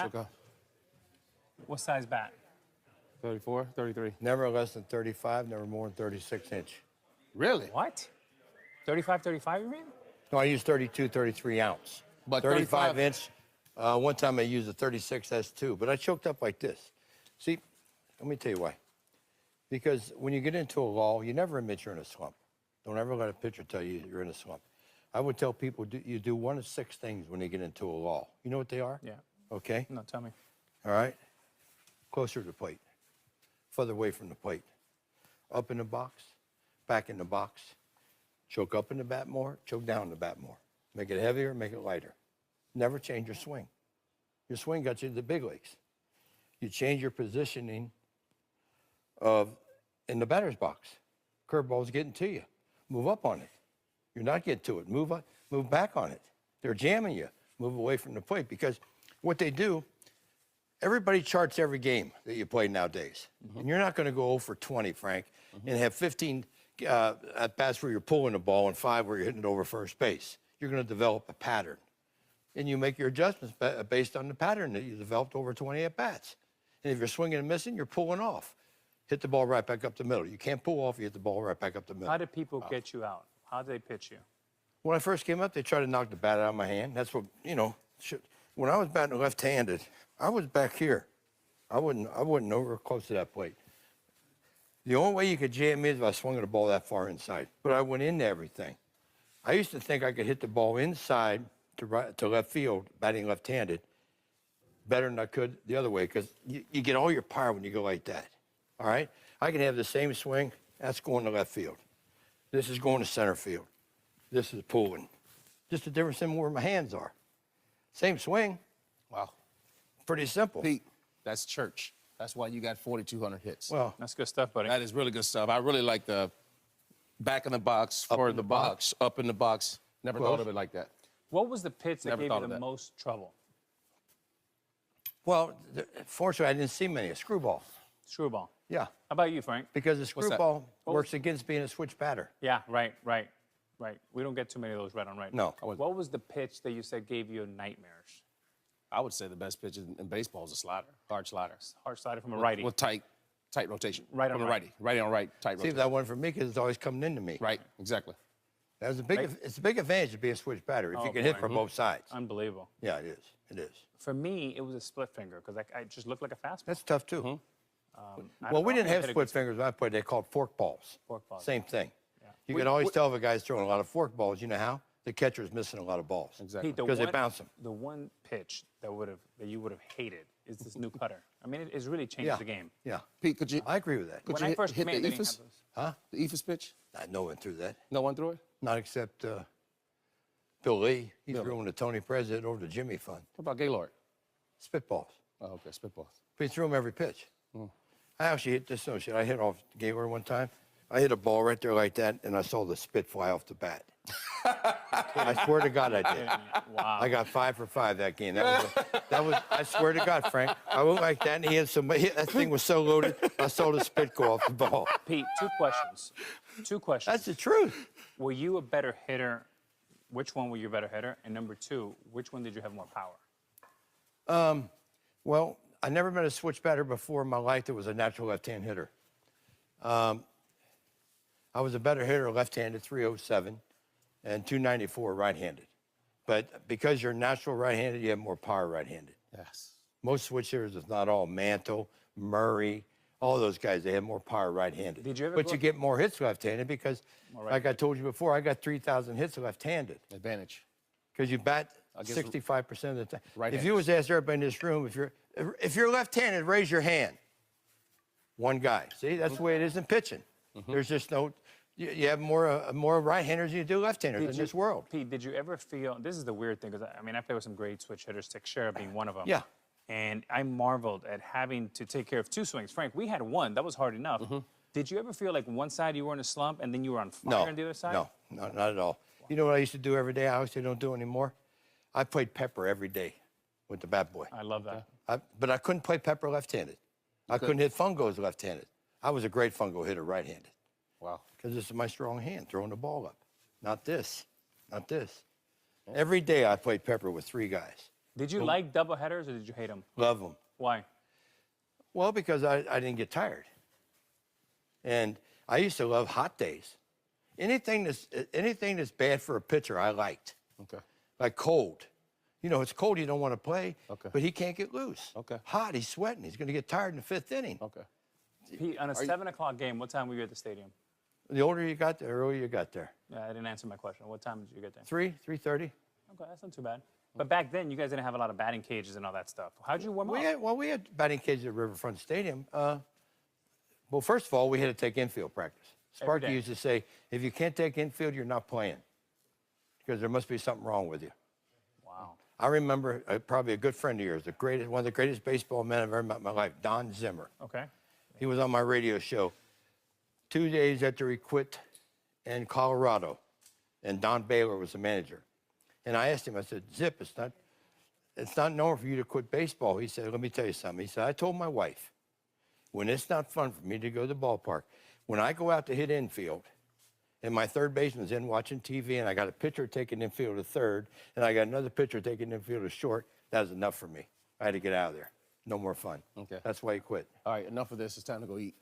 Okay. What size bat? 34, 33. Never less than 35, never more than 36 inch. Really? What? 35, 35, you mean? No, I use 32, 33 ounce. But 35 35 inch. One time I used a 36 S2, but I choked up like this. See, let me tell you why. Because when you get into a lull, you never admit you're in a slump. Don't ever let a pitcher tell you you're in a slump. I would tell people you do one of 6 things when they get into a lull. You know what they are? Yeah. Okay? No, tell me. All right? Closer to the plate. Further away from the plate. Up in the box, back in the box. Choke up in the bat more, choke down in the bat more. Make it heavier, make it lighter. Never change your swing. Your swing got you to the big leagues. You change your positioning in the batter's box. Curveball's getting to you. Move up on it. You're not getting to it. Move up, move back on it. They're jamming you. Move away from the plate because what they do, everybody charts every game that you play nowadays. And you're not going to go 0 for 20, Frank, and have 15 at bats where you're pulling the ball and 5 where you're hitting it over first base. You're going to develop a pattern. And you make your adjustments based on the pattern that you developed over 20 at bats. And if you're swinging and missing, you're pulling off. Hit the ball right back up the middle. You can't pull off, you hit the ball right back up the middle. How did people get you out? How did they pitch you? When I first came up, they tried to knock the bat out of my hand. That's what, when I was batting left-handed, I was back here. I wasn't nowhere close to that plate. The only way you could jam me is if I swung the ball that far inside. But I went into everything. I used to think I could hit the ball inside to left field, batting left-handed, better than I could the other way, because you get all your power when you go like that. All right? I can have the same swing. That's going to left field. This is going to center field. This is pulling. Just the difference in where my hands are. Same swing. Wow. Pretty simple. Pete, that's church. That's why you got 4,200 hits. Well, That's good stuff, buddy. That is really good stuff. I really like the back in the box, for the box, up in the box. Never thought of it like that. What was the pitch that Never gave thought you of the that. most trouble? well, fortunately, I didn't see many. A screwball. Screwball. Yeah. How about you, Frank? Because the that? screwball works against being a switch batter. Yeah, right. We don't get too many of those right on right. No. What was the pitch that you said gave you nightmares? I would say the best pitch in baseball is a slider, hard slider. Hard slider from a righty. With tight rotation. Right on From a right. righty. Righty on right, tight See, rotation. that one for me because it's always coming into me. Right, exactly. That's it's a big advantage to be a switch batter if Oh, you can hit boy. from both sides. Unbelievable. Yeah, it is. It is. For me, it was a split finger because I just looked like a fastball. That's tough, too. I Well, we didn't hit have a split good- fingers when I played. They called fork balls. Fork balls. Same thing. Yeah. You can always tell if a guy's throwing a lot of fork balls. You know how? The catcher's missing a lot of balls. Exactly. Pete, the Because they one- bounce them. The one pitch that you would have hated is this new cutter. I mean, it's really changed Yeah. the game. Yeah. Pete, could you I agree with that. could When you I first hit came in, the they didn't ephus? have those. Huh? The ephus pitch? No one threw that. No one threw it? Not except Bill Lee. He threw in the Tony President over the Jimmy Fund. What about Gaylord? Spitballs. Oh, okay, spitballs. But he threw him every pitch. I actually hit this notion. I hit off Gaylord one time. I hit a ball right there like that, and I saw the spit fly off the bat. I swear to God I did. Wow. I got 5 for 5 that game. That was. I swear to God, Frank. I went like that, and he had some. That thing was so loaded. I saw the spit go off the ball. Pete, two questions. That's the truth. Were you a better hitter? Which one were you a better hitter? And number 2, which one did you have more power? Well, I never met a switch batter before in my life that was a natural left-hand hitter. I was a better hitter left-handed, 307, and 294 right-handed. But because you're natural right-handed, you have more power right-handed. Yes. Most switch hitters, if not all, Mantle, Murray, all those guys, they have more power right-handed. Did you ever But go- you get more hits left-handed because, like I told you before, I got 3,000 hits left-handed. Advantage. Because you bat guess 65% of the time. Right If you was asked everybody in this room, if you're left-handed, raise your hand. One guy. See, that's the way it is in pitching. There's just no. You have more right-handers than you do left-handers in this world. Pete, did you ever feel, this is the weird thing, because I mean, I play with some great switch hitters, Teixeira being one of them. Yeah. And I marveled at having to take care of 2 swings. Frank, we had one. That was hard enough. Did you ever feel like one side you were in a slump and then you were on fire on the other side? No, not at all. You know what I used to do every day? I obviously don't do anymore. I played pepper every day with the bat boy. I love that. But I couldn't play pepper left-handed. I couldn't hit fungos left-handed. I was a great fungo hitter right-handed. Wow. Because this is my strong hand, throwing the ball up. Not this. Not this. Every day I played pepper with 3 guys. Did you like doubleheaders or did you hate them? Love them. Why? Well, because I didn't get tired. And I used to love hot days. Anything that's bad for a pitcher, I liked. Okay. Like cold. You know, it's cold, you don't want to play, Okay. but he can't get loose. Okay. Hot, he's sweating. He's going to get tired in the 5th inning. Okay. Pete, on a 7 o'clock game, what time were you at the stadium? The older you got, the earlier you got there. Yeah, I didn't answer my question. What time did you get there? 3:30. Okay, that's not too bad. But back then, you guys didn't have a lot of batting cages and all that stuff. How'd you warm up? We had batting cages at Riverfront Stadium. Well, first of all, we had to take infield practice. Sparky day. used to say, if you can't take infield, you're not playing because there must be something wrong with you. Wow. I remember probably a good friend of yours, one of the greatest baseball men I've ever met in my life, Don Zimmer. Okay. He was on my radio show 2 days after he quit in Colorado, and Don Baylor was the manager. And I asked him, I said, Zip, it's not normal for you to quit baseball. He said, let me tell you something. He said, I told my wife, when it's not fun for me to go to the ballpark, when I go out to hit infield, and my third baseman's in watching TV, and I got a pitcher taking infield to third, and I got another pitcher taking infield to short, that was enough for me. I had to get out of there. No more fun. Okay. That's why he quit. All right, enough of this. It's time to go eat.